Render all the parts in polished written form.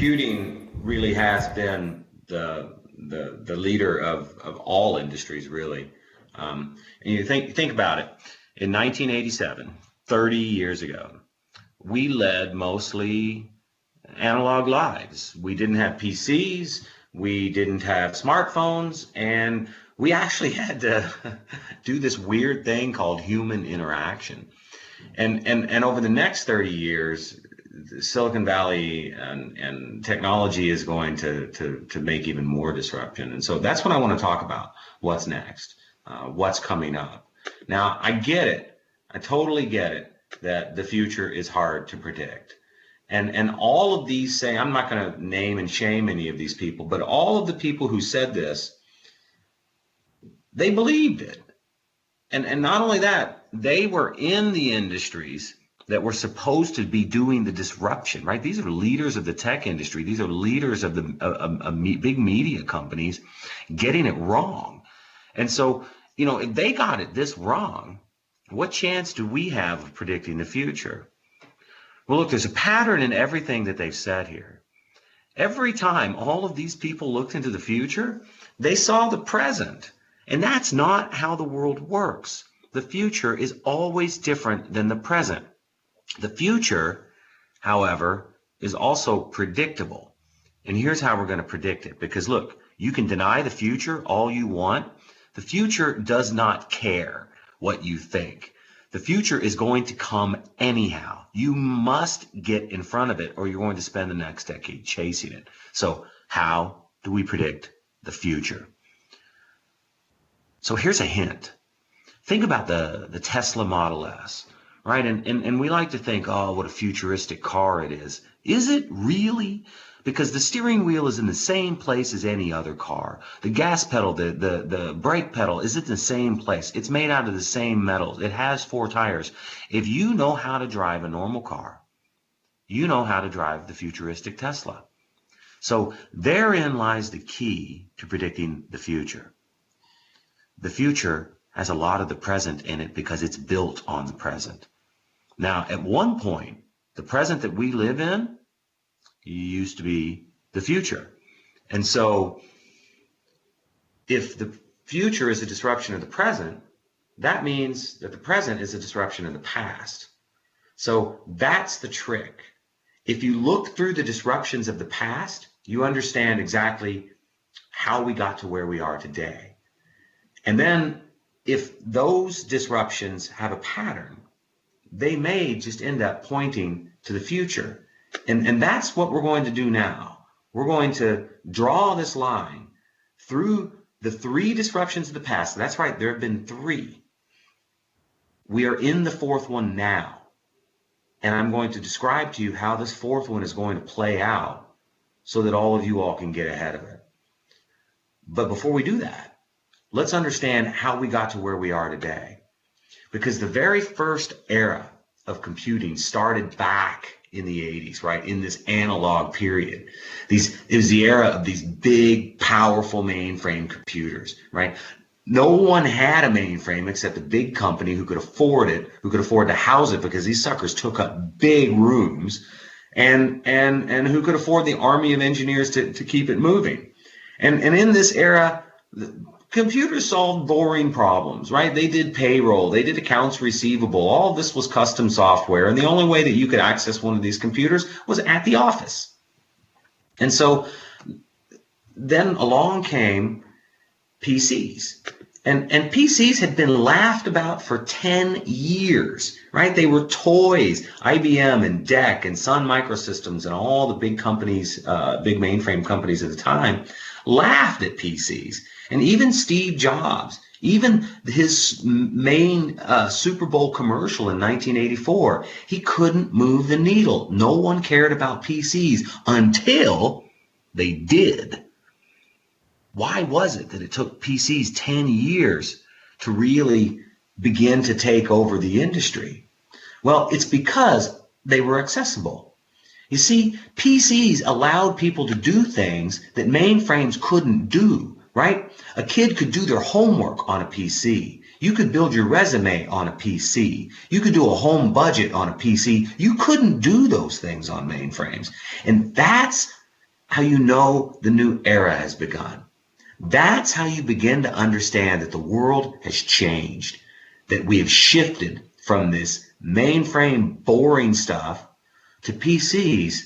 computing really has been the leader of all industries, really. And you think about it. In 1987, 30 years ago, we led mostly analog lives. We didn't have PCs, we didn't have smartphones, and we actually had to do this weird thing called human interaction. And over the next 30 years, Silicon Valley and technology is going to make even more disruption. And so that's what I want to talk about. What's next? What's coming up? Now, I get it. I totally get it that the future is hard to predict. And all of these say, I'm not going to name and shame any of these people, but all of the people who said this, they believed it. And not only that, they were in the industries that were supposed to be doing the disruption, right? These are leaders of the tech industry. These are leaders of the big media companies getting it wrong. And so, if they got it this wrong, what chance do we have of predicting the future? Well, look, there's a pattern in everything that they've said here. Every time all of these people looked into the future, they saw the present. And that's not how the world works. The future is always different than the present. The future, however, is also predictable. And here's how we're going to predict it. Because look, you can deny the future all you want. The future does not care what you think. The future is going to come anyhow. You must get in front of it or you're going to spend the next decade chasing it. So how do we predict the future? So here's a hint. Think about the Tesla Model S, right? And we like to think, oh, what a futuristic car it is. Is it really? Because the steering wheel is in the same place as any other car. The gas pedal, the brake pedal is in the same place. It's made out of the same metals. It has 4 tires. If you know how to drive a normal car, you know how to drive the futuristic Tesla. So therein lies the key to predicting the future. The future has a lot of the present in it because it's built on the present. Now, at one point, the present that we live in used to be the future. And so if the future is a disruption of the present, that means that the present is a disruption of the past. So that's the trick. If you look through the disruptions of the past, you understand exactly how we got to where we are today. And then if those disruptions have a pattern, they may just end up pointing to the future. And that's what we're going to do now. We're going to draw this line through the 3 disruptions of the past. That's right, there have been 3. We are in the 4th one now. And I'm going to describe to you how this 4th one is going to play out so that all of you all can get ahead of it. But before we do that, let's understand how we got to where we are today. Because the very first era of computing started back in the 80s, right? In this analog period. It was the era of these big, powerful mainframe computers, right? No one had a mainframe except a big company who could afford it, who could afford to house it because these suckers took up big rooms and who could afford the army of engineers to keep it moving. And in this era, computers solved boring problems, right? They did payroll, they did accounts receivable. All of this was custom software. And the only way that you could access one of these computers was at the office. And so then along came PCs. And PCs had been laughed about for 10 years, right? They were toys. IBM and DEC and Sun Microsystems and all the big companies, big mainframe companies at the time, laughed at PCs. And even Steve Jobs, even his main Super Bowl commercial in 1984, he couldn't move the needle. No one cared about PCs until they did. Why was it that it took PCs 10 years to really begin to take over the industry? Well, it's because they were accessible. You see, PCs allowed people to do things that mainframes couldn't do, right? A kid could do their homework on a PC. You could build your resume on a PC. You could do a home budget on a PC. You couldn't do those things on mainframes. And that's how you know the new era has begun. That's how you begin to understand that the world has changed, that we have shifted from this mainframe boring stuff to PCs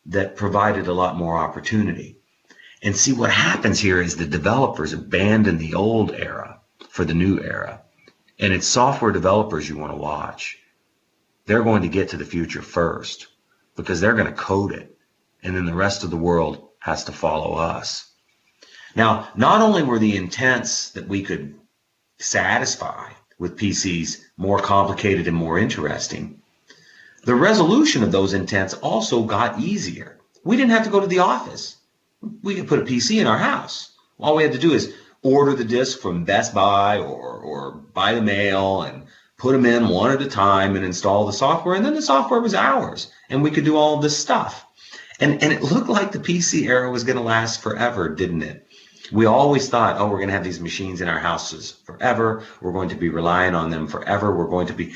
that provided a lot more opportunity. And see, what happens here is the developers abandon the old era for the new era. And it's software developers you want to watch. They're going to get to the future first because they're going to code it. And then the rest of the world has to follow us. Now, not only were the intents that we could satisfy with PCs more complicated and more interesting, the resolution of those intents also got easier. We didn't have to go to the office. We could put a PC in our house. All we had to do is order the disk from Best Buy or by the mail and put them in one at a time and install the software, and then the software was ours, and we could do all of this stuff. And it looked like the PC era was going to last forever, didn't it? We always thought, oh, we're going to have these machines in our houses forever. We're going to be relying on them forever. We're going to be...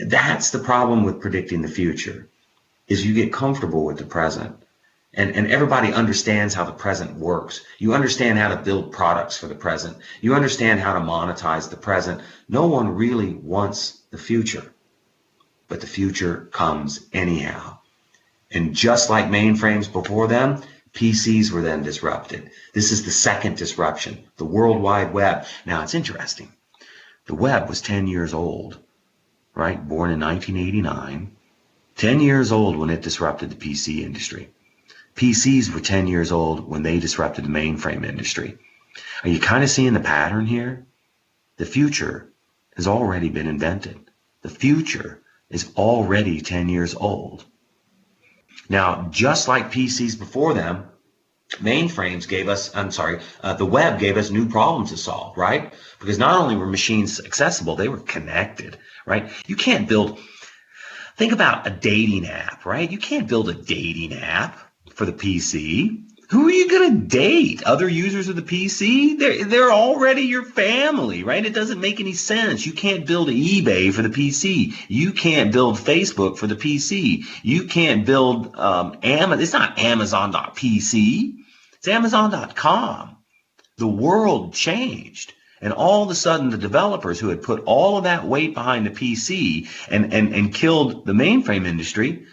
That's the problem with predicting the future, is you get comfortable with the present. And everybody understands how the present works. You understand how to build products for the present. You understand how to monetize the present. No one really wants the future, but the future comes anyhow. And just like mainframes before them, PCs were then disrupted. This is the second disruption, the World Wide Web. Now, it's interesting. The web was 10 years old, right? Born in 1989. 10 years old when it disrupted the PC industry. PCs were 10 years old when they disrupted the mainframe industry. Are you kind of seeing the pattern here? The future has already been invented. The future is already 10 years old. Now, just like PCs before them, mainframes gave us, the web gave us new problems to solve, right? Because not only were machines accessible, they were connected, right? You can't build, think about a dating app, right? You can't build a dating app for the PC. Who are you going to date? Other users of the PC? They're already your family, right? It doesn't make any sense. You can't build eBay for the PC. You can't build Facebook for the PC. You can't build Amazon. It's not Amazon.pc. It's Amazon.com. The world changed. And all of a sudden, the developers who had put all of that weight behind the PC and killed the mainframe industry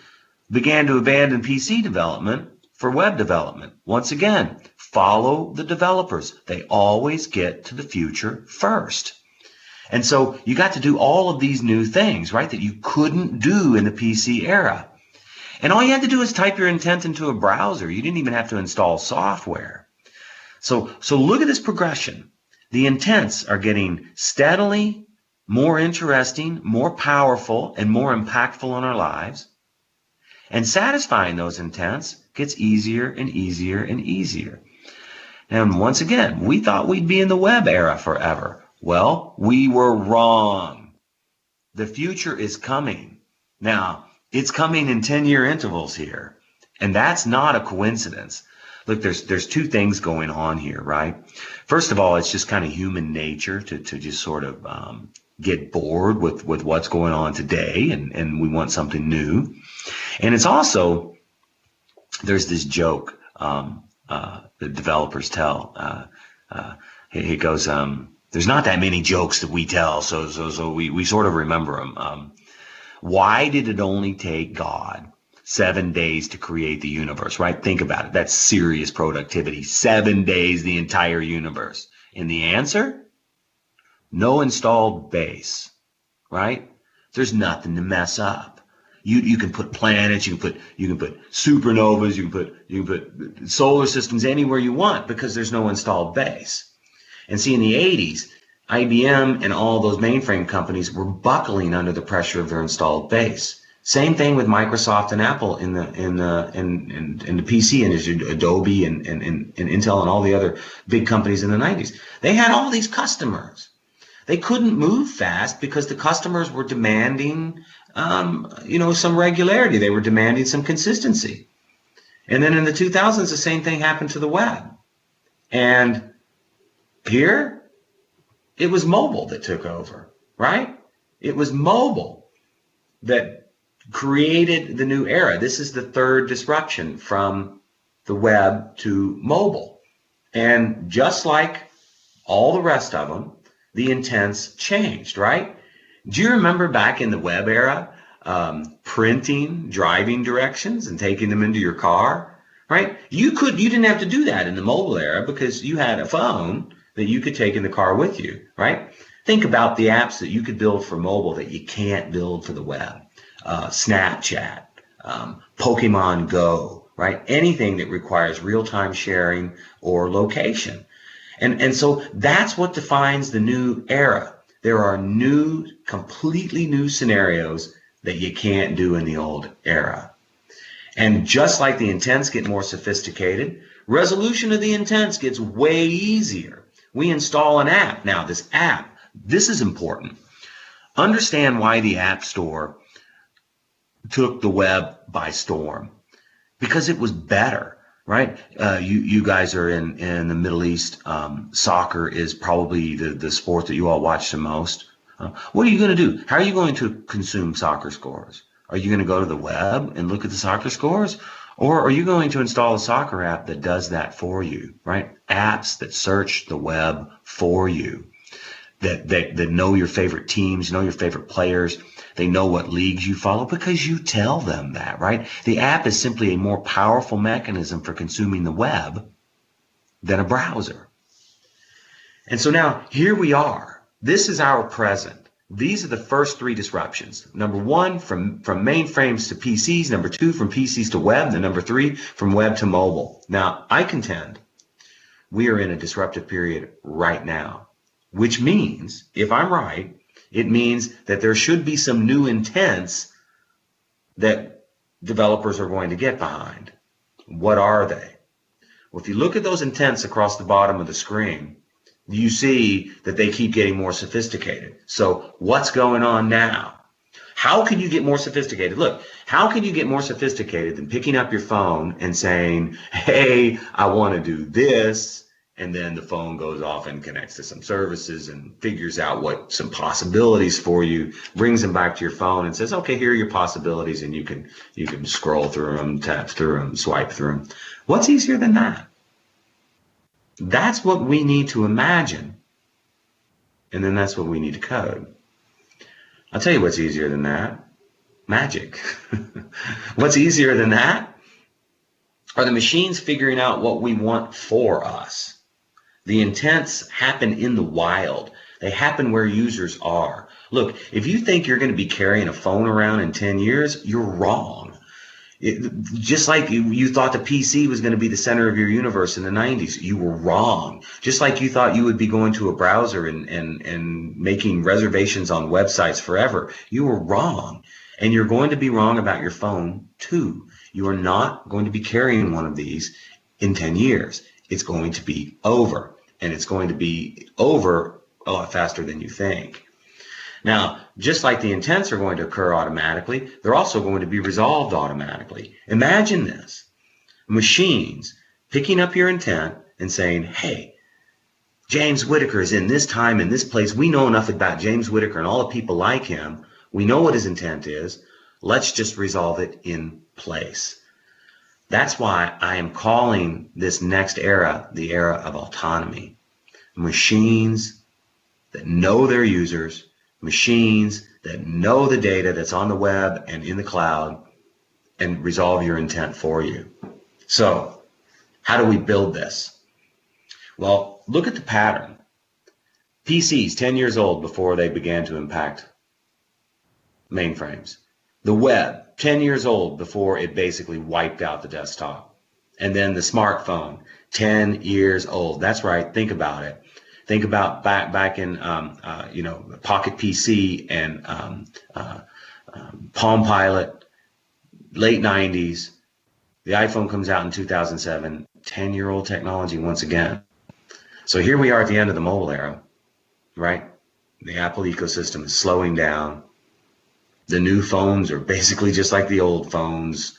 began to abandon PC development for web development. Once again, follow the developers. They always get to the future first. And so you got to do all of these new things, right, that you couldn't do in the PC era. And all you had to do is type your intent into a browser. You didn't even have to install software. So look at this progression. The intents are getting steadily more interesting, more powerful, and more impactful on our lives. And satisfying those intents gets easier and easier and easier. And once again, we thought we'd be in the web era forever. Well, we were wrong. The future is coming. Now, it's coming in 10-year intervals here. And that's not a coincidence. Look, there's two things going on here, right? First of all, it's just kind of human nature to just sort of get bored with what's going on today, and we want something new. And it's also, there's this joke the developers tell. It goes, there's not that many jokes that we tell, so we sort of remember them. Why did it only take God 7 days to create the universe, right? Think about it. That's serious productivity. 7 days, the entire universe. And the answer? No installed base, right? There's nothing to mess up. You can put planets, you can put supernovas, you can put solar systems anywhere you want because there's no installed base. And see, in the 80s, IBM and all those mainframe companies were buckling under the pressure of their installed base. Same thing with Microsoft and Apple in the PC industry, Adobe and Intel and all the other big companies in the 90s. They had all these customers. They couldn't move fast because the customers were demanding, some regularity. They were demanding some consistency. And then in the 2000s, the same thing happened to the web. And here, it was mobile that took over, right? It was mobile that created the new era. This is the third disruption from the web to mobile. And just like all the rest of them, the intents changed, right? Do you remember back in the web era, printing driving directions and taking them into your car, right? You didn't have to do that in the mobile era because you had a phone that you could take in the car with you, right? Think about the apps that you could build for mobile that you can't build for the web. Snapchat, Pokemon Go, right? Anything that requires real-time sharing or location. And so that's what defines the new era. There are completely new scenarios that you can't do in the old era. And just like the intents get more sophisticated, resolution of the intents gets way easier. We install an app. Now, this is important. Understand why the App Store took the web by storm. Because it was better, right? You guys are in the Middle East. Soccer is probably the sport that you all watch the most. What are you going to do? How are you going to consume soccer scores? Are you going to go to the web and look at the soccer scores? Or are you going to install a soccer app that does that for you, right? Apps that search the web for you, that know your favorite teams, know your favorite players. They know what leagues you follow because you tell them that, right? The app is simply a more powerful mechanism for consuming the web than a browser. And so now here we are. This is our present. These are the first three disruptions. Number one, from mainframes to PCs. Number two, from PCs to web. And number three, from web to mobile. Now, I contend we are in a disruptive period right now, which means, if I'm right, it means that there should be some new intents that developers are going to get behind. What are they? Well, if you look at those intents across the bottom of the screen, you see that they keep getting more sophisticated. So what's going on now? How can you get more sophisticated? Look, how can you get more sophisticated than picking up your phone and saying, hey, I want to do this, and then the phone goes off and connects to some services and figures out what some possibilities for you, brings them back to your phone and says, okay, here are your possibilities, and you can scroll through them, tap through them, swipe through them. What's easier than that? That's what we need to imagine, and then that's what we need to code. I'll tell you what's easier than that. Magic. What's easier than that are the machines figuring out what we want for us. The intents happen in the wild. They happen where users are. Look, if you think you're going to be carrying a phone around in 10 years, you're wrong. Just like you thought the PC was going to be the center of your universe in the 90s, you were wrong. Just like you thought you would be going to a browser and making reservations on websites forever, you were wrong. And you're going to be wrong about your phone too. You are not going to be carrying one of these in 10 years. It's going to be over. And it's going to be over a lot faster than you think. Now, just like the intents are going to occur automatically, they're also going to be resolved automatically. Imagine this. Machines picking up your intent and saying, hey, James Whittaker is in this time, in this place. We know enough about James Whittaker and all the people like him. We know what his intent is. Let's just resolve it in place. That's why I am calling this next era the era of autonomy. Machines that know their users, machines that know the data that's on the web and in the cloud and resolve your intent for you. So, how do we build this? Well, look at the pattern. PCs 10 years old before they began to impact mainframes. The web 10 years old before it basically wiped out the desktop. And then the smartphone 10 years old. That's right. Think about it. Think about back in Pocket PC and Palm Pilot, late 90s. The iPhone comes out in 2007. 10-year-old technology once again. So here we are at the end of the mobile era, right? The Apple ecosystem is slowing down. The new phones are basically just like the old phones.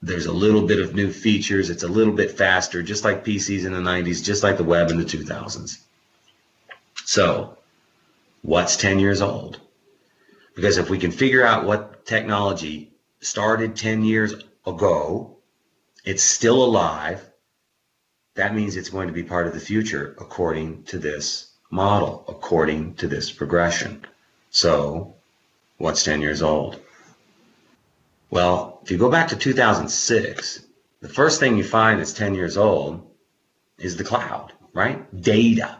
There's a little bit of new features. It's a little bit faster, just like PCs in the 90s, just like the web in the 2000s. So what's 10 years old? Because if we can figure out what technology started 10 years ago It's still alive. That means it's going to be part of the future according to this model, according to this progression. So what's 10 years old? Well, if you go back to 2006, the first thing you find that's 10 years old is the cloud, right? Data.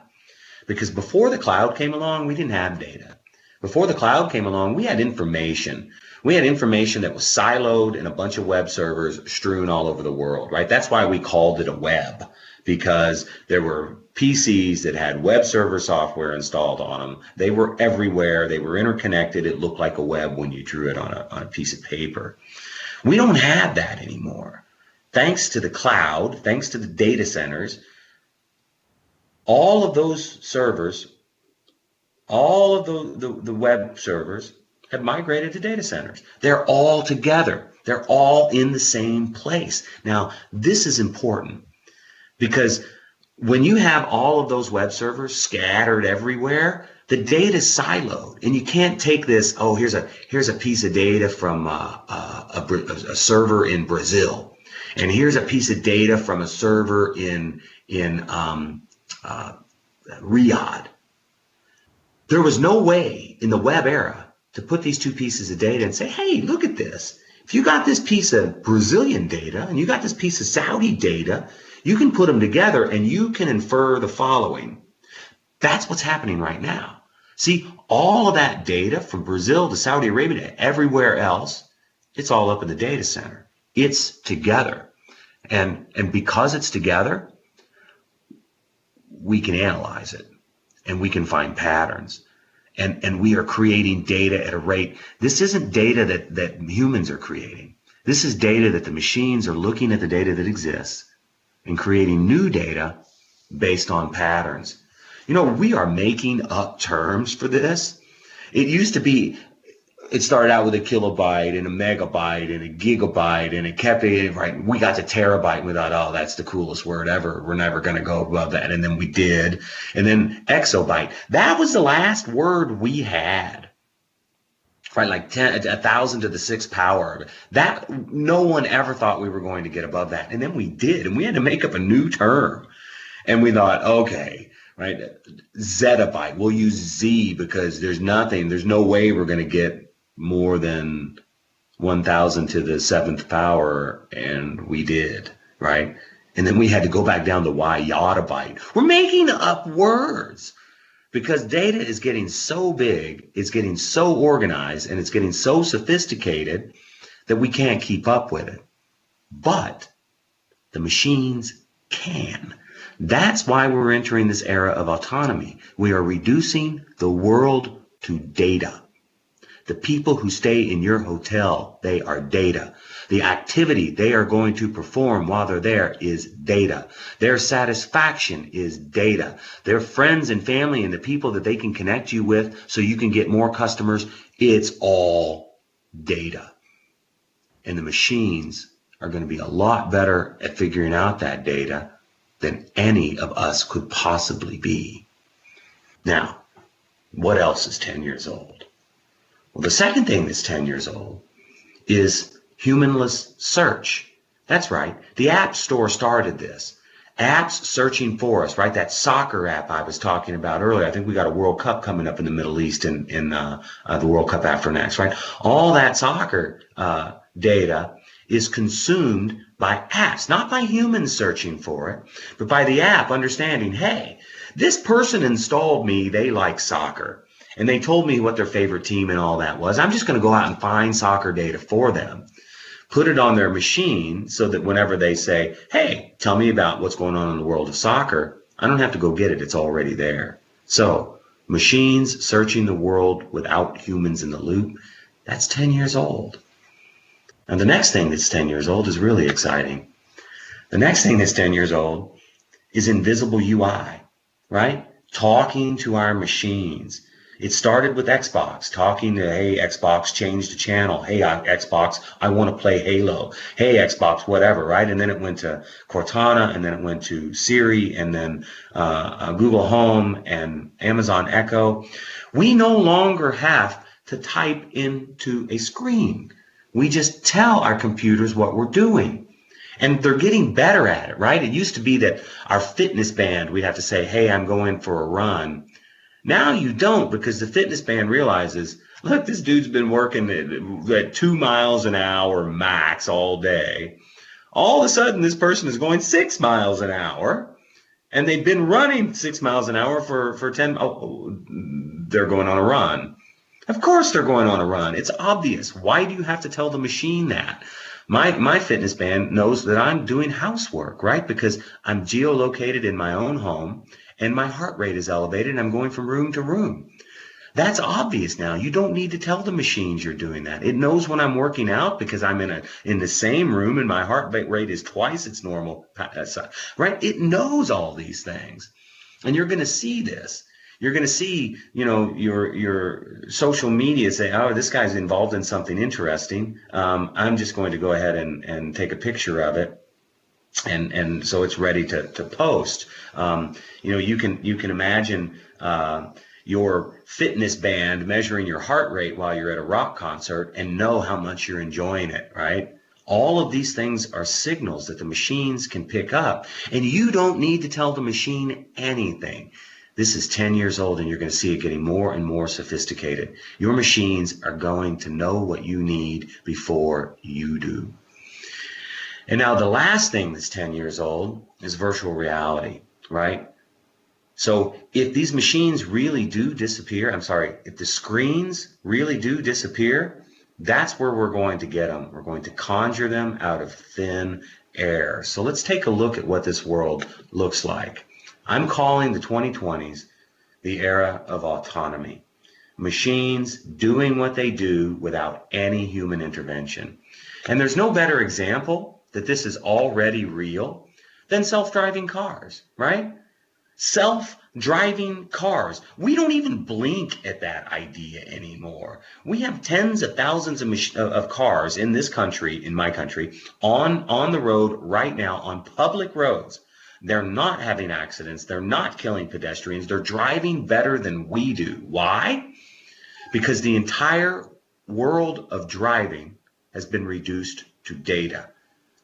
Because before the cloud came along, we didn't have data. Before the cloud came along, we had information. We had information that was siloed in a bunch of web servers strewn all over the world, right? That's why we called it a web, because there were PCs that had web server software installed on them. They were everywhere. They were interconnected. It looked like a web when you drew it on a piece of paper. We don't have that anymore. Thanks to the cloud, thanks to the data centers, all of those servers, all of the web servers have migrated to data centers. They're all together. They're all in the same place. Now, this is important because when you have all of those web servers scattered everywhere, the data is siloed, and you can't take this, oh, here's a piece of data from a server in Brazil, and here's a piece of data from a server in Riyadh. There was no way in the web era to put these two pieces of data and say, hey, look at this. If you got this piece of Brazilian data and you got this piece of Saudi data, you can put them together and you can infer the following. That's what's happening right now. See, all of that data from Brazil to Saudi Arabia to everywhere else, it's all up in the data center. It's together. And because it's together, we can analyze it and we can find patterns. And we are creating data at a rate. This isn't data that humans are creating. This is data that the machines are looking at the data that exists and creating new data based on patterns. You know, we are making up terms for this. It used to be, it started out with a kilobyte and a megabyte and a gigabyte, and it kept it, right? We got to terabyte and we thought, oh, that's the coolest word ever. We're never going to go above that. And then we did. And then exabyte. That was the last word we had, right? Like 1,000 to the 6th power. That, no one ever thought we were going to get above that. And then we did. And we had to make up a new term. And we thought, okay, right? Zettabyte. We'll use Z because there's no way we're going to get more than 1,000 to the 7th power, and we did, right? And then we had to go back down to Y yottabyte. We're making up words because data is getting so big, it's getting so organized, and it's getting so sophisticated that we can't keep up with it. But the machines can. That's why we're entering this era of autonomy. We are reducing the world to data. The people who stay in your hotel, they are data. The activity they are going to perform while they're there is data. Their satisfaction is data. Their friends and family and the people that they can connect you with so you can get more customers, it's all data. And the machines are going to be a lot better at figuring out that data than any of us could possibly be. Now, what else is 10 years old? Well, the second thing that's 10 years old is humanless search. That's right. The App Store started this. Apps searching for us, right? That soccer app I was talking about earlier. I think we got a World Cup coming up in the Middle East in the World Cup after next, right? All that soccer data is consumed by apps, not by humans searching for it, but by the app understanding, hey, this person installed me, they like soccer. And they told me what their favorite team and all that was. I'm just going to go out and find soccer data for them, put it on their machine so that whenever they say, hey, tell me about what's going on in the world of soccer, I don't have to go get it. It's already there. So machines searching the world without humans in the loop, that's 10 years old. And the next thing that's 10 years old is really exciting. The next thing that's 10 years old is invisible UI, right? Talking to our machines. It started with Xbox, talking to, hey, Xbox, change the channel. Hey, Xbox, I want to play Halo. Hey, Xbox, whatever, right? And then it went to Cortana, and then it went to Siri, and then Google Home and Amazon Echo. We no longer have to type into a screen. We just tell our computers what we're doing. And they're getting better at it, right? It used to be that our fitness band, we'd have to say, hey, I'm going for a run. Now you don't, because the fitness band realizes, look, this dude's been working at 2 miles an hour max all day. All of a sudden, this person is going 6 miles an hour, and they've been running 6 miles an hour for 10. Oh, they're going on a run. Of course they're going on a run. It's obvious. Why do you have to tell the machine that? My fitness band knows that I'm doing housework, right? Because I'm geolocated in my own home and my heart rate is elevated and I'm going from room to room. That's obvious now. You don't need to tell the machines you're doing that. It knows when I'm working out because I'm in the same room and my heart rate is twice its normal, right? It knows all these things. And you're going to see this. You're going to see, your social media say, oh, this guy's involved in something interesting. I'm just going to go ahead and take a picture of it. And so it's ready to post. You can imagine your fitness band measuring your heart rate while you're at a rock concert and know how much you're enjoying it, right? All of these things are signals that the machines can pick up, and you don't need to tell the machine anything. This is 10 years old, and you're going to see it getting more and more sophisticated. Your machines are going to know what you need before you do. And now the last thing that's 10 years old is virtual reality, right? So if these machines really do disappear, if the screens really do disappear, that's where we're going to get them. We're going to conjure them out of thin air. So let's take a look at what this world looks like. I'm calling the 2020s the era of autonomy. Machines doing what they do without any human intervention. And there's no better example that this is already real than self-driving cars, right? Self-driving cars. We don't even blink at that idea anymore. We have tens of thousands of cars in this country, in my country, on the road right now, on public roads. They're not having accidents. They're not killing pedestrians. They're driving better than we do. Why? Because the entire world of driving has been reduced to data.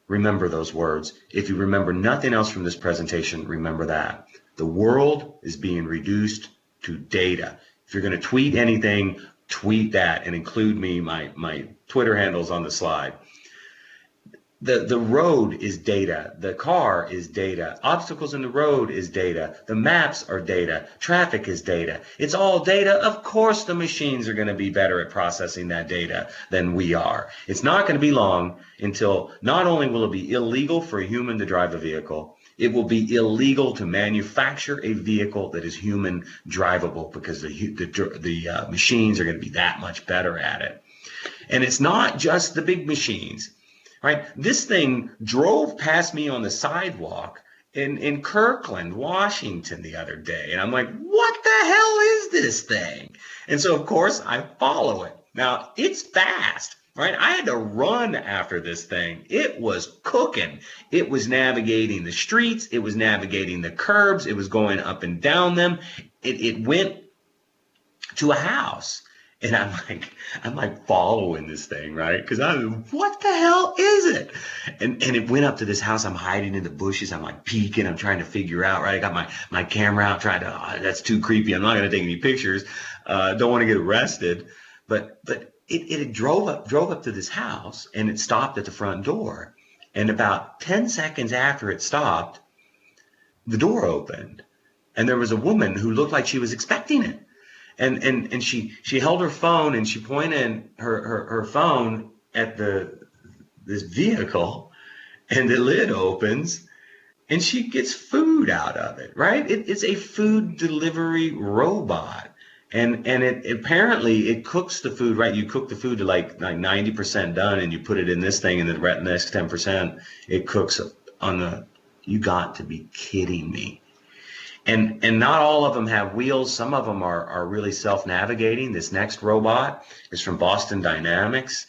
Remember those words. If you remember nothing else from this presentation, remember that. The world is being reduced to data. If you're going to tweet anything, tweet that and include me. My Twitter handle's on the slide. The road is data. The car is data. Obstacles in the road is data. The maps are data. Traffic is data. It's all data. Of course the machines are going to be better at processing that data than we are. It's not going to be long until not only will it be illegal for a human to drive a vehicle, it will be illegal to manufacture a vehicle that is human drivable because the machines are going to be that much better at it. And it's not just the big machines. Right? This thing drove past me on the sidewalk in Kirkland, Washington the other day. And I'm like, what the hell is this thing? And so, of course, I follow it. Now, it's fast, right? I had to run after this thing. It was cooking. It was navigating the streets. It was navigating the curbs. It was going up and down them. It went to a house. And I'm like following this thing, right? Because what the hell is it? And it went up to this house. I'm hiding in the bushes. I'm like peeking. I'm trying to figure out, right? I got my camera out, trying to, that's too creepy. I'm not going to take any pictures. Don't want to get arrested. But it drove up to this house and it stopped at the front door. And about 10 seconds after it stopped, the door opened. And there was a woman who looked like she was expecting it. And she held her phone and she pointed her phone at this vehicle, and the lid opens and she gets food out of it, right? It's a food delivery robot. And it apparently it cooks the food, right? You cook the food to like 90% done and you put it in this thing, and the next 10% it cooks you got to be kidding me. And not all of them have wheels. Some of them are really self-navigating. This next robot is from Boston Dynamics.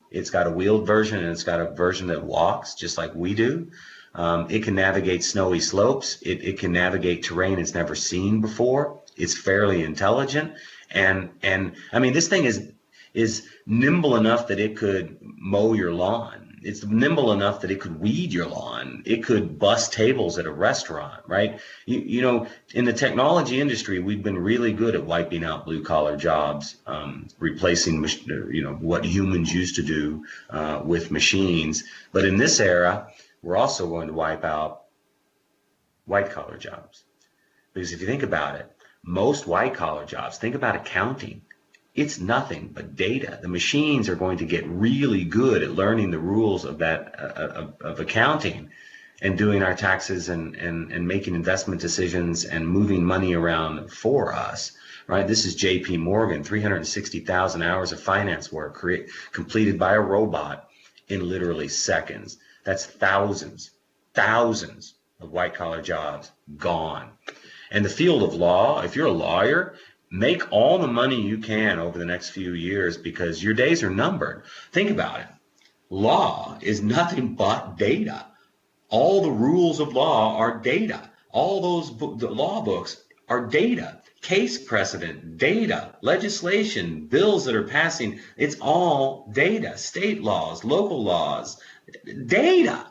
It's got a wheeled version and it's got a version that walks just like we do. It can navigate snowy slopes. It can navigate terrain it's never seen before. It's fairly intelligent. And I mean, this thing is nimble enough that it could mow your lawn. it's nimble enough that it could weed your lawn. It could bust tables at a restaurant, right? You know, in the technology industry, we've been really good at wiping out blue collar jobs, replacing, what humans used to do with machines. But in this era, we're also going to wipe out white collar jobs. Because if you think about it, most white collar jobs, think about accounting. It's nothing but data. The machines are going to get really good at learning the rules of that of accounting and doing our taxes and making investment decisions and moving money around for us, right? This is JP Morgan, 360,000 hours of finance work completed by a robot in literally seconds. That's thousands of white collar jobs gone. And the field of law, if you're a lawyer, make all the money you can over the next few years because your days are numbered. Think about it. Law is nothing but data. All the rules of law are data. All those the law books are data. Case precedent, data. Legislation, bills that are passing, it's all data. State laws, local laws, data.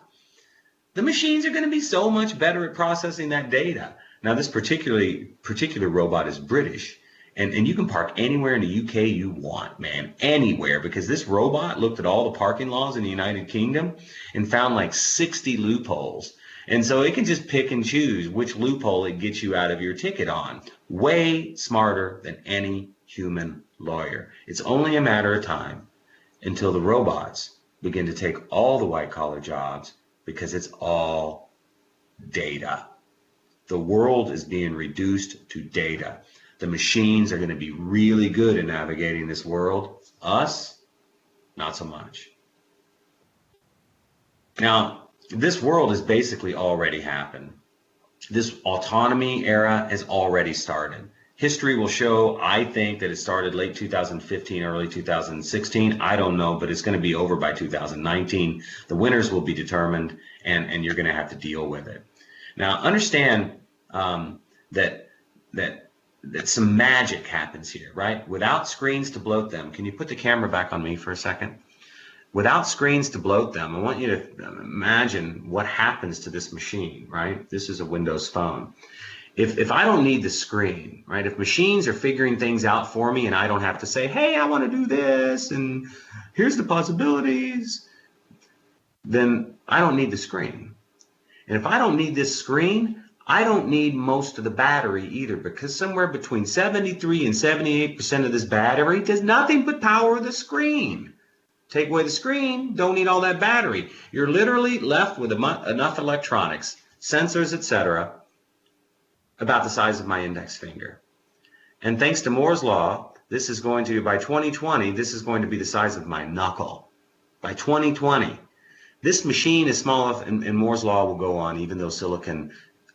The machines are going to be so much better at processing that data. Now, this particular robot is British. And you can park anywhere in the UK you want, man, anywhere, because this robot looked at all the parking laws in the United Kingdom and found like 60 loopholes. And so it can just pick and choose which loophole it gets you out of your ticket on. Way smarter than any human lawyer. It's only a matter of time until the robots begin to take all the white collar jobs because it's all data. The world is being reduced to data. The machines are going to be really good at navigating this world. Us, not so much. Now, this world has basically already happened. This autonomy era has already started. History will show, I think, that it started late 2015, early 2016. I don't know, but it's going to be over by 2019. The winners will be determined, and you're going to have to deal with it. Now, understand that some magic happens here, right? Without screens to bloat them. Can you put the camera back on me for a second? Without screens to bloat them, I want you to imagine what happens to this machine, right? This is a Windows phone. If I don't need the screen, right? If machines are figuring things out for me and I don't have to say, hey, I want to do this and here's the possibilities, then I don't need the screen. And if I don't need this screen, I don't need most of the battery either, because somewhere between 73 and 78% of this battery does nothing but power the screen. Take away the screen, don't need all that battery. You're literally left with enough electronics, sensors, etc., about the size of my index finger. And thanks to Moore's law, this is going to, by 2020, this is going to be the size of my knuckle. By 2020, this machine is small enough, and Moore's law will go on, even though silicon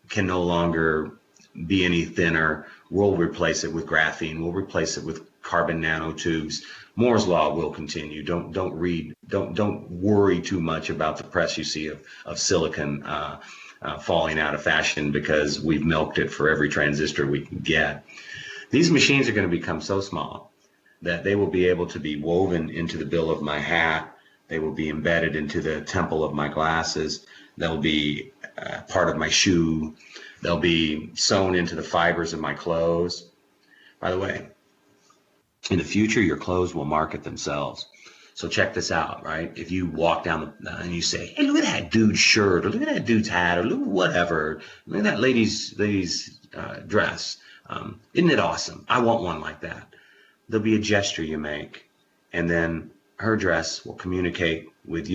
can no longer be any thinner. We'll replace it with graphene. We'll replace it with carbon nanotubes. Moore's law will continue. Don't worry too much about the press you see of silicon falling out of fashion because we've milked it for every transistor we can get. These machines are going to become so small that they will be able to be woven into the bill of my hat. They will be embedded into the temple of my glasses. They'll be part of my shoe. They'll be sewn into the fibers of my clothes. By the way, in the future, your clothes will market themselves. So check this out, right? If you walk down and you say, hey, look at that dude's shirt, or look at that dude's hat, or look at whatever, look at that lady's dress. Isn't it awesome? I want one like that. There'll be a gesture you make, and then her dress will communicate with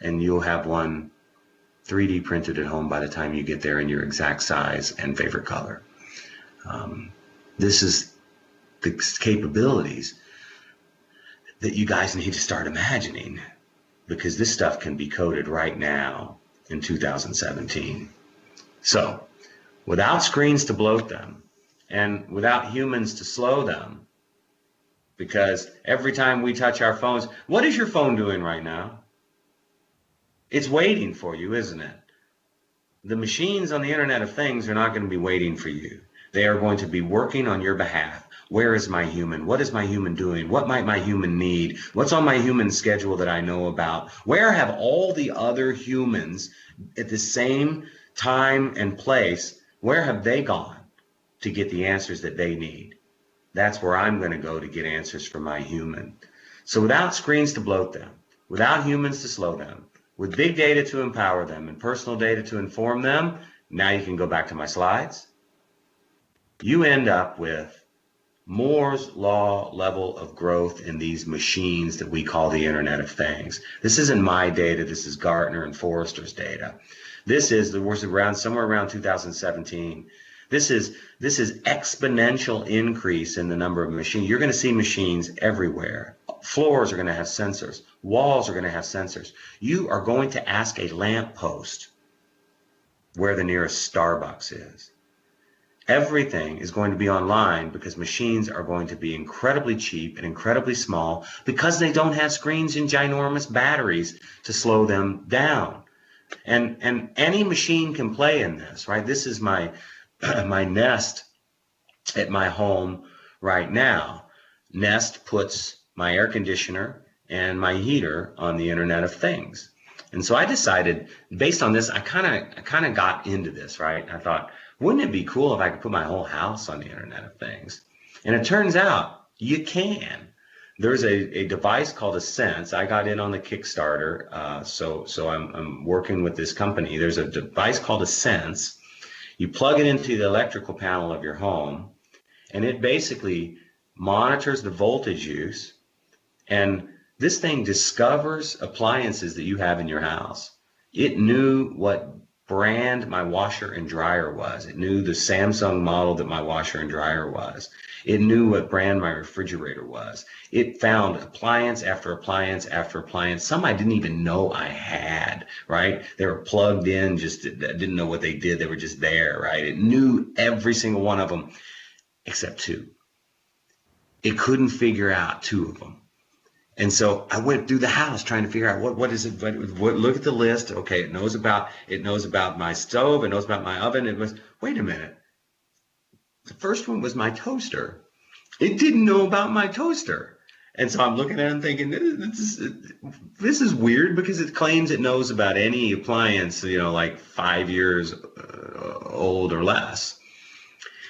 and you'll have one 3D printed at home by the time you get there in your exact size and favorite color. This is the capabilities that you guys need to start imagining, because this stuff can be coded right now in 2017. So without screens to bloat them and without humans to slow them, because every time we touch our phones, what is your phone doing right now? It's waiting for you, isn't it? The machines on the Internet of Things are not going to be waiting for you. They are going to be working on your behalf. Where is my human? What is my human doing? What might my human need? What's on my human schedule that I know about? Where have all the other humans at the same time and place, where have they gone to get the answers that they need? That's where I'm going to go to get answers for my human. So without screens to bloat them, without humans to slow them, with big data to empower them and personal data to inform them, now you can go back to my slides. You end up with Moore's law level of growth in these machines that we call the Internet of Things. This isn't my data. This is Gartner and Forrester's data. This was around somewhere around 2017. This is exponential increase in the number of machines. You're going to see machines everywhere. Floors are going to have sensors. Walls are going to have sensors. You are going to ask a lamppost where the nearest Starbucks is. Everything is going to be online because machines are going to be incredibly cheap and incredibly small because they don't have screens and ginormous batteries to slow them down. And any machine can play in this, right? This is my Nest at my home right now. Nest puts my air conditioner and my heater on the Internet of Things. And so I decided, based on this, I kind of got into this, right? I thought, wouldn't it be cool if I could put my whole house on the Internet of Things? And it turns out you can. There's a device called a Sense. I got in on the Kickstarter, so I'm working with this company. There's a device called a Sense. You plug it into the electrical panel of your home, and it basically monitors the voltage use, and this thing discovers appliances that you have in your house. It knew what brand my washer and dryer was. It knew the Samsung model that my washer and dryer was. It knew what brand my refrigerator was. It found appliance after appliance after appliance. Some I didn't even know I had, right? They were plugged in, just didn't know what they did. They were just there, right? It knew every single one of them except two. It couldn't figure out two of them. And so I went through the house trying to figure out what is it. Look at the list. Okay, it knows about my stove. It knows about my oven. It was, wait a minute. The first one was my toaster. It didn't know about my toaster. And so I'm looking at it and thinking, this is weird because it claims it knows about any appliance, like 5 years old or less.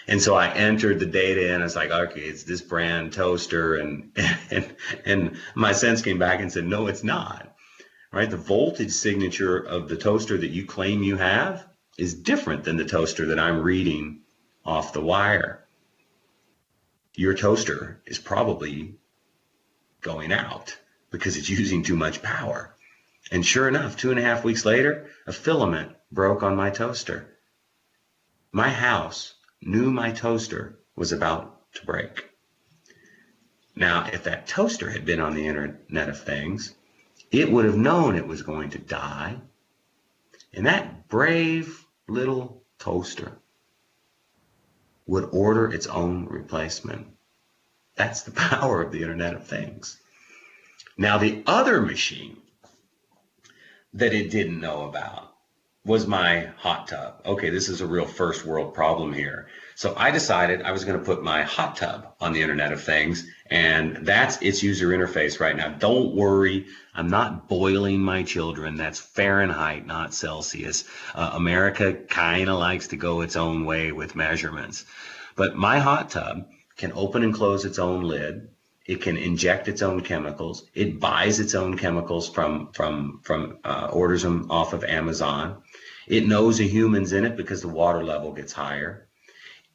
And so I entered the data and I was like, okay, it's this brand toaster. And my Sense came back and said, no, it's not, right? The voltage signature of the toaster that you claim you have is different than the toaster that I'm reading off the wire. Your toaster is probably going out because it's using too much power. And sure enough, 2.5 weeks later, a filament broke on my toaster. My house knew my toaster was about to break. Now, if that toaster had been on the Internet of Things, it would have known it was going to die. And that brave little toaster would order its own replacement. That's the power of the Internet of Things. Now, the other machine that it didn't know about was my hot tub. Okay, this is a real first world problem here. So I decided I was going to put my hot tub on the Internet of Things, and that's its user interface right now. Don't worry, I'm not boiling my children. That's Fahrenheit, not Celsius. America kind of likes to go its own way with measurements. But my hot tub can open and close its own lid. It can inject its own chemicals. It buys its own chemicals from orders them off of Amazon. It knows a human's in it because the water level gets higher.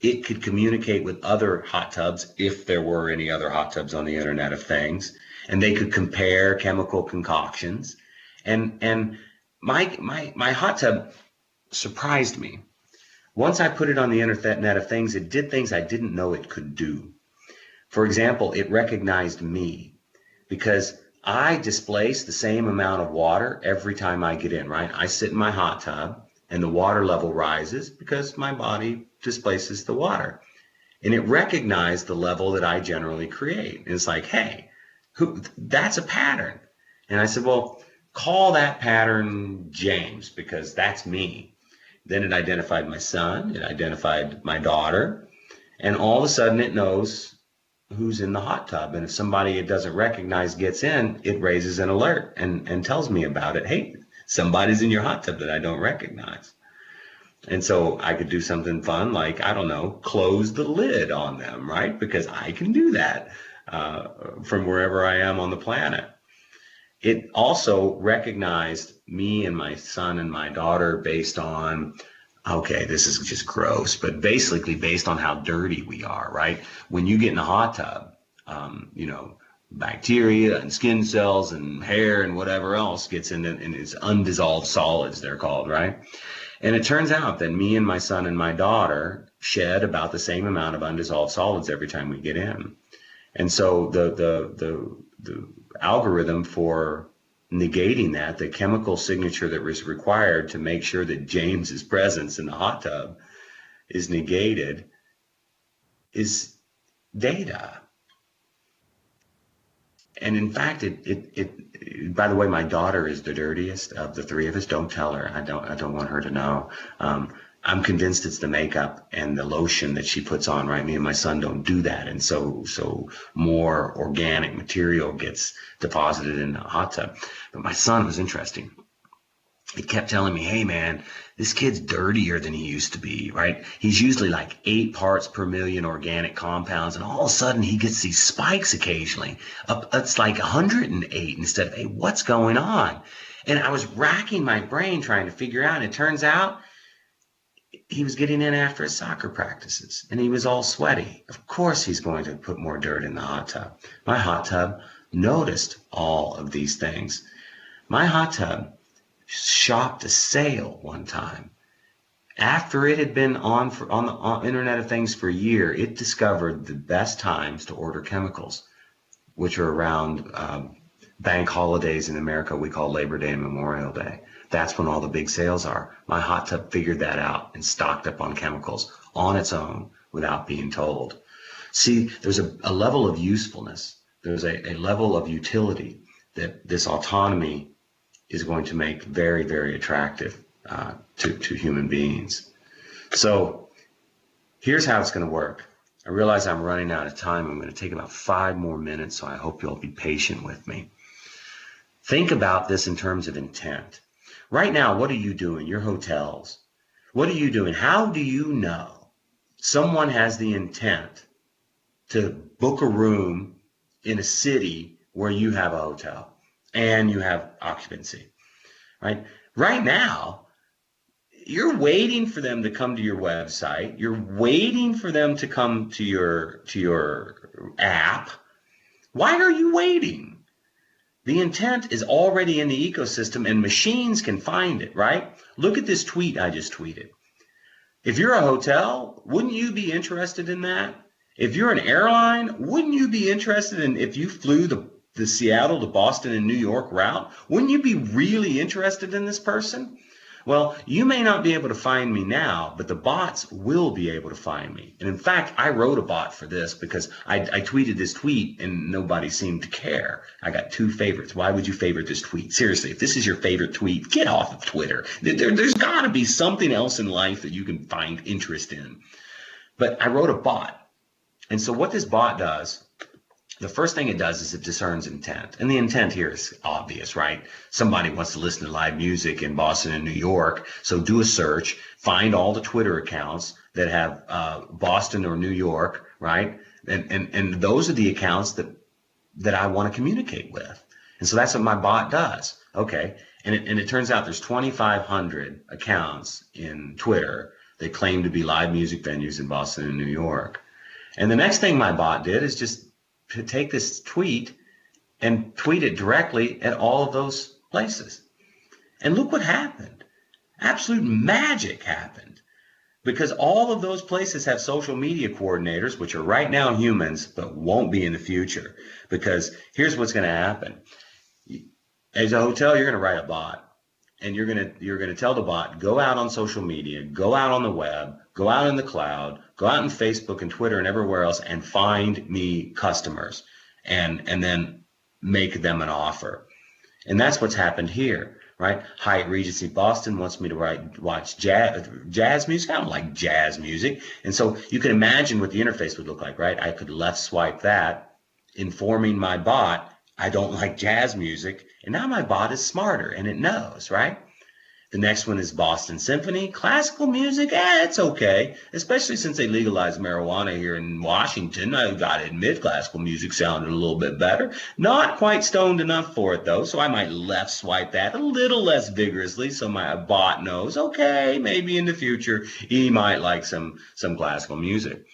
It could communicate with other hot tubs if there were any other hot tubs on the Internet of Things, and they could compare chemical concoctions. And my hot tub surprised me. Once I put it on the Internet of Things, it did things I didn't know it could do. For example, it recognized me because I displace the same amount of water every time I get in, right? I sit in my hot tub and the water level rises because my body displaces the water. And it recognized the level that I generally create. And it's like, hey, that's a pattern. And I said, well, call that pattern James because that's me. Then it identified my son, it identified my daughter, and all of a sudden it knows who's in the hot tub. And if somebody it doesn't recognize gets in, it raises an alert and tells me about it. Hey, somebody's in your hot tub that I don't recognize. And so I could do something fun like, I don't know, close the lid on them, right? Because I can do that from wherever I am on the planet. It also recognized me and my son and my daughter based on, okay, this is just gross, but basically based on how dirty we are, right? When you get in a hot tub, bacteria and skin cells and hair and whatever else gets in it, and it's undissolved solids, they're called, right? And it turns out that me and my son and my daughter shed about the same amount of undissolved solids every time we get in. And so the algorithm for negating that, the chemical signature that was required to make sure that James's presence in the hot tub is negated, is data. And in fact, by the way, my daughter is the dirtiest of the three of us. Don't tell her. I don't want her to know. I'm convinced it's the makeup and the lotion that she puts on, right? Me and my son don't do that. And so more organic material gets deposited in the hot tub. But my son was interesting. He kept telling me, hey man, this kid's dirtier than he used to be, right? He's usually like 8 parts per million organic compounds, and all of a sudden he gets these spikes occasionally. It's like 108 instead of 8. What's going on? And I was racking my brain trying to figure out, and it turns out he was getting in after his soccer practices, and he was all sweaty. Of course he's going to put more dirt in the hot tub. My hot tub noticed all of these things. My hot tub shopped a sale one time. After it had been on the Internet of Things for a year, it discovered the best times to order chemicals, which are around bank holidays in America we call Labor Day and Memorial Day. That's when all the big sales are. My hot tub figured that out and stocked up on chemicals on its own without being told. See, there's a level of usefulness. There's a level of utility that this autonomy is going to make very, very attractive to human beings. So here's how it's going to work. I realize I'm running out of time. I'm going to take about 5 more minutes, so I hope you'll be patient with me. Think about this in terms of intent. Right now, what are you doing? Your hotels. What are you doing? How do you know someone has the intent to book a room in a city where you have a hotel and you have occupancy, right? Right now, you're waiting for them to come to your website. You're waiting for them to come to your app. Why are you waiting? The intent is already in the ecosystem, and machines can find it, right? Look at this tweet I just tweeted. If you're a hotel, wouldn't you be interested in that? If you're an airline, wouldn't you be interested in, if you flew the Seattle to Boston and New York route, wouldn't you be really interested in this person? Well, you may not be able to find me now, but the bots will be able to find me. And in fact, I wrote a bot for this because I tweeted this tweet and nobody seemed to care. I got 2 favorites. Why would you favorite this tweet? Seriously, if this is your favorite tweet, get off of Twitter. There's got to be something else in life that you can find interest in. But I wrote a bot. And so what this bot does, the first thing it does is it discerns intent. And the intent here is obvious, right? Somebody wants to listen to live music in Boston and New York. So do a search, find all the Twitter accounts that have Boston or New York, right? And those are the accounts that I want to communicate with. And so that's what my bot does. Okay. And it turns out there's 2,500 accounts in Twitter that claim to be live music venues in Boston and New York. And the next thing my bot did is just to take this tweet and tweet it directly at all of those places. And look what happened. Absolute magic happened. Because all of those places have social media coordinators, which are right now humans, but won't be in the future. Because here's what's going to happen. As a hotel, you're going to write a bot. And you're going to tell the bot, go out on social media, go out on the web, go out in the cloud, go out on Facebook and Twitter and everywhere else and find me customers and then make them an offer. And that's what's happened here, right? Hyatt Regency Boston wants me to watch jazz music. I don't like jazz music. And so you can imagine what the interface would look like, right? I could left swipe that, informing my bot, I don't like jazz music. And now my bot is smarter and it knows, right? The next one is Boston Symphony. Classical music, it's okay. Especially since they legalized marijuana here in Washington. I gotta admit, classical music sounded a little bit better. Not quite stoned enough for it though, so I might left swipe that a little less vigorously so my bot knows, okay, maybe in the future he might like some classical music.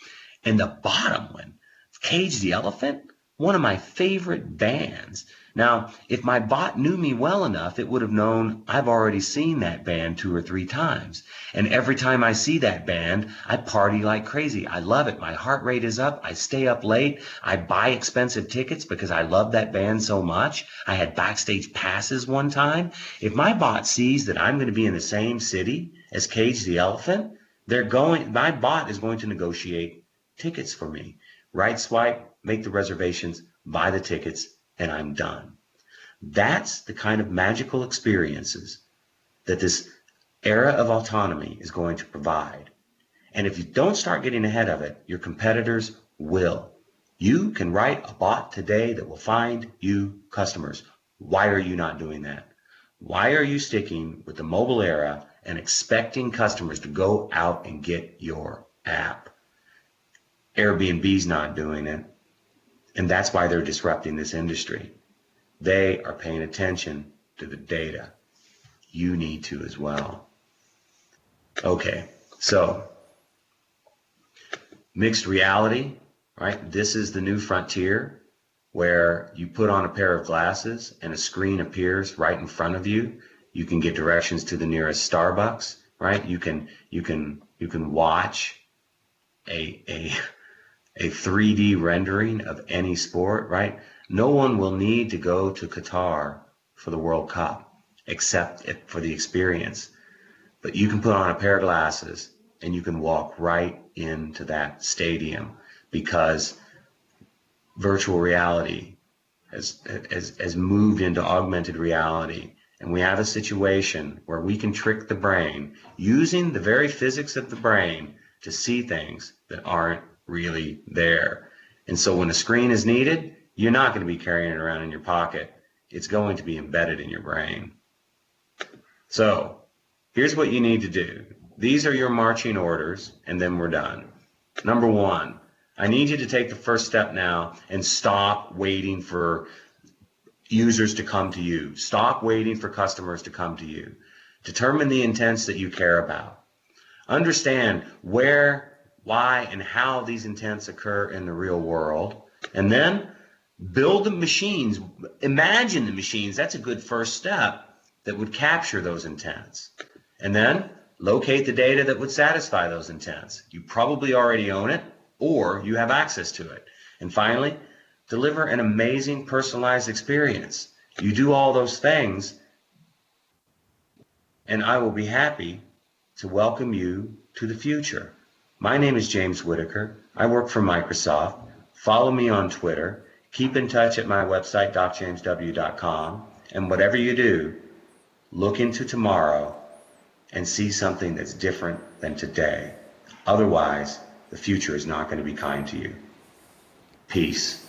And the bottom one, Cage the Elephant, one of my favorite bands. Now, if my bot knew me well enough, it would have known I've already seen that band 2 or 3 times. And every time I see that band, I party like crazy. I love it. My heart rate is up. I stay up late. I buy expensive tickets because I love that band so much. I had backstage passes one time. If my bot sees that I'm going to be in the same city as Cage the Elephant, my bot is going to negotiate tickets for me. Right swipe, make the reservations, buy the tickets, and I'm done. That's the kind of magical experiences that this era of autonomy is going to provide. And if you don't start getting ahead of it, your competitors will. You can write a bot today that will find you customers. Why are you not doing that? Why are you sticking with the mobile era and expecting customers to go out and get your app? Airbnb's not doing it. And that's why they're disrupting this industry. They are paying attention to the data. You need to as well. Okay, so mixed reality, right? This is the new frontier where you put on a pair of glasses and a screen appears right in front of you. You can get directions to the nearest Starbucks, right? You can watch a 3D rendering of any sport, right? No one will need to go to Qatar for the World Cup, except for the experience. But you can put on a pair of glasses and you can walk right into that stadium because virtual reality has moved into augmented reality. And we have a situation where we can trick the brain using the very physics of the brain to see things that aren't really there. And so when a screen is needed, you're not going to be carrying it around in your pocket. It's going to be embedded in your brain. So here's what you need to do. These are your marching orders, and then we're done. Number 1, I need you to take the first step now and stop waiting for users to come to you. Stop waiting for customers to come to you. Determine the intents that you care about. Understand where, why, and how these intents occur in the real world. And then build the machines. Imagine the machines. That's a good first step that would capture those intents. And then locate the data that would satisfy those intents. You probably already own it, or you have access to it. And finally, deliver an amazing personalized experience. You do all those things, and I will be happy to welcome you to the future. My name is James Whittaker. I work for Microsoft. Follow me on Twitter. Keep in touch at my website, docjamesw.com. And whatever you do, look into tomorrow and see something that's different than today. Otherwise, the future is not going to be kind to you. Peace.